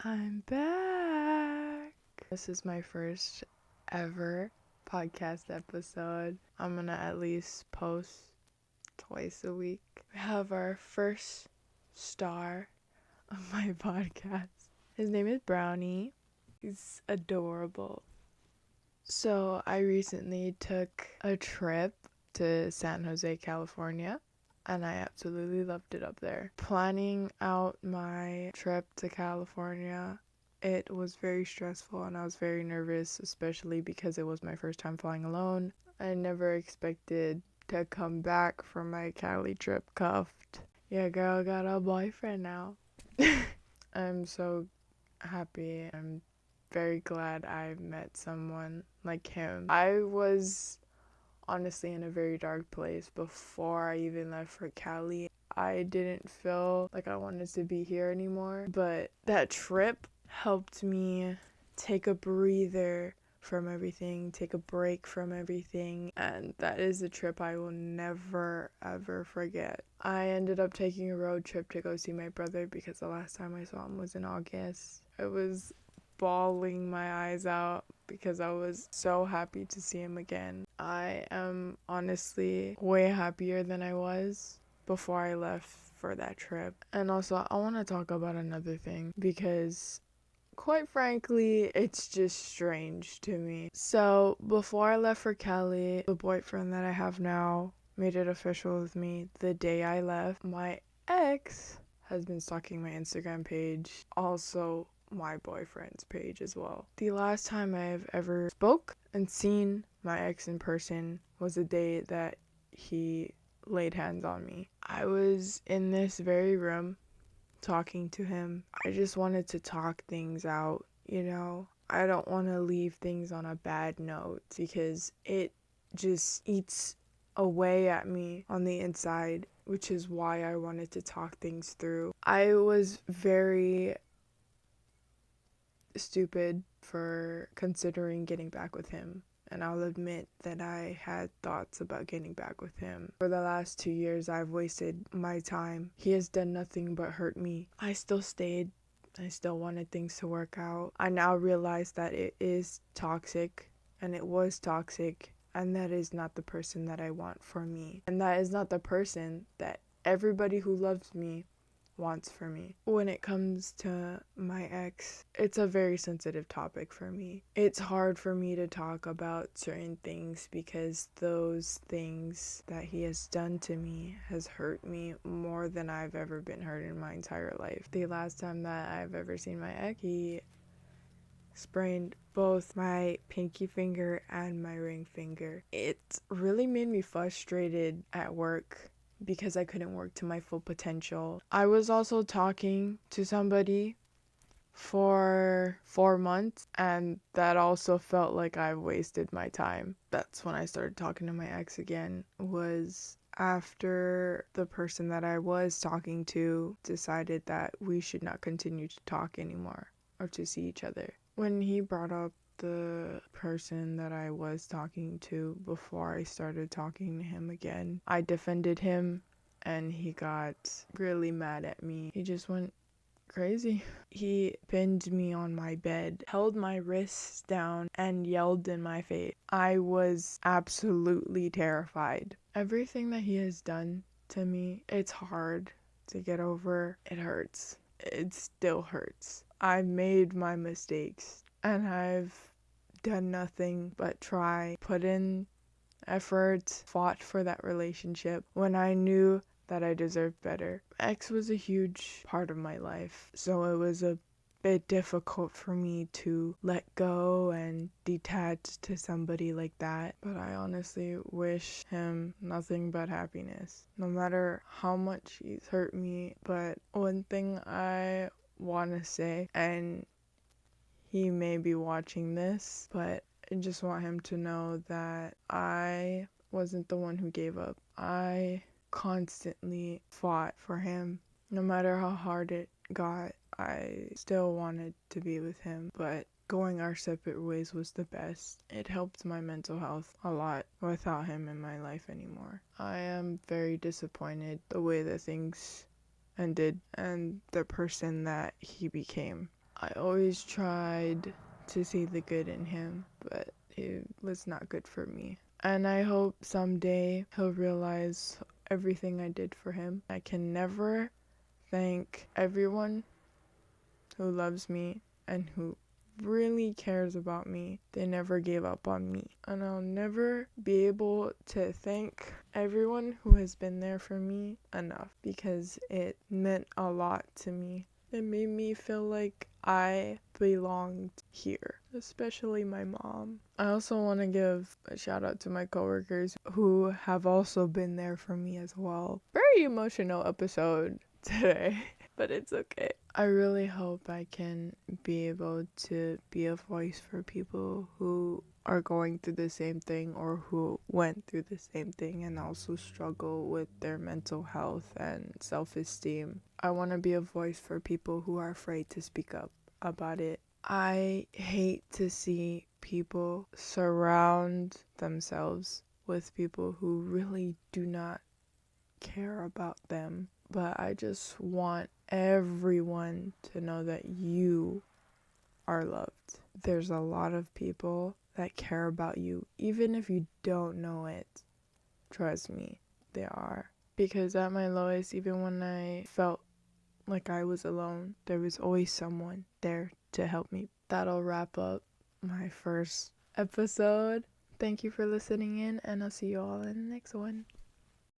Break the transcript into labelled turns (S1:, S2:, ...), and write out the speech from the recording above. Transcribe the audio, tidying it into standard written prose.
S1: I'm back. This is my first ever podcast episode. I'm gonna at least post twice a week. We have our first star of my podcast. His name is Brownie. He's adorable. So I recently took a trip to San Jose, California, and I absolutely loved it up there. Planning out my trip to California, it was very stressful and I was very nervous, especially because it was my first time flying alone. I never expected to come back from my Cali trip cuffed. Yeah, girl got a boyfriend now. I'm so happy. I'm very glad I met someone like him. I was honestly in a very dark place before I even left for Cali. I didn't feel like I wanted to be here anymore, but that trip helped me take a breather from everything, take a break from everything, and that is a trip I will never ever forget. I ended up taking a road trip to go see my brother because the last time I saw him was in August. I was bawling my eyes out because I was so happy to see him again. I am honestly way happier than I was before I left for that trip. And also, I want to talk about another thing because quite frankly, it's just strange to me. So, before I left for Cali, the boyfriend that I have now made it official with me the day I left. My ex has been stalking my Instagram page, also my boyfriend's page as well. The last time I've ever spoke and seen my ex in person was the day that he laid hands on me. I was in this very room talking to him. I just wanted to talk things out, you know? I don't want to leave things on a bad note because it just eats away at me on the inside, which is why I wanted to talk things through. I was very stupid for considering getting back with him. And I'll admit that I had thoughts about getting back with him. For the last 2 years, I've wasted my time. He has done nothing but hurt me. I still stayed. I still wanted things to work out. I now realize that it is toxic, and it was toxic, and that is not the person that I want for me. And that is not the person that everybody who loves me wants for me. When it comes to my ex, it's a very sensitive topic for me. It's hard for me to talk about certain things because those things that he has done to me has hurt me more than I've ever been hurt in my entire life. The last time that I've ever seen my ex, he sprained both my pinky finger and my ring finger. It really made me frustrated at work because I couldn't work to my full potential. I was also talking to somebody for 4 months, and that also felt like I wasted my time. That's when I started talking to my ex again, was after the person that I was talking to decided that we should not continue to talk anymore or to see each other. When he brought up the person that I was talking to before I started talking to him again, I defended him and he got really mad at me. He just went crazy. He pinned me on my bed, held my wrists down, and yelled in my face. I was absolutely terrified. Everything that he has done to me, it's hard to get over. It hurts. It still hurts. I've made my mistakes and I've done nothing but try, put in effort, fought for that relationship when I knew that I deserved better. Ex was a huge part of my life, so it was a bit difficult for me to let go and detach to somebody like that. But I honestly wish him nothing but happiness, no matter how much he's hurt me. But one thing I want to say, and he may be watching this, but I just want him to know that I wasn't the one who gave up. I constantly fought for him. No matter how hard it got, I still wanted to be with him, but going our separate ways was the best. It helped my mental health a lot without him in my life anymore. I am very disappointed the way that things ended and the person that he became. I always tried to see the good in him, but it was not good for me. And I hope someday he'll realize everything I did for him. I can never thank everyone who loves me and who really cares about me. They never gave up on me. And I'll never be able to thank everyone who has been there for me enough, because it meant a lot to me. It made me feel like I belonged here, especially my mom. I also want to give a shout out to my coworkers who have also been there for me as well. Very emotional episode today, but it's okay. I really hope I can be able to be a voice for people who are going through the same thing or who went through the same thing and also struggle with their mental health and self-esteem. I want to be a voice for people who are afraid to speak up about it. I hate to see people surround themselves with people who really do not care about them. But I just want everyone to know that you are loved. There's a lot of people that care about you, even if you don't know it. Trust me, they are. Because at my lowest, even when I felt like I was alone, there was always someone there to help me. That'll wrap up my first episode. Thank you for listening in, and I'll see you all in the next one.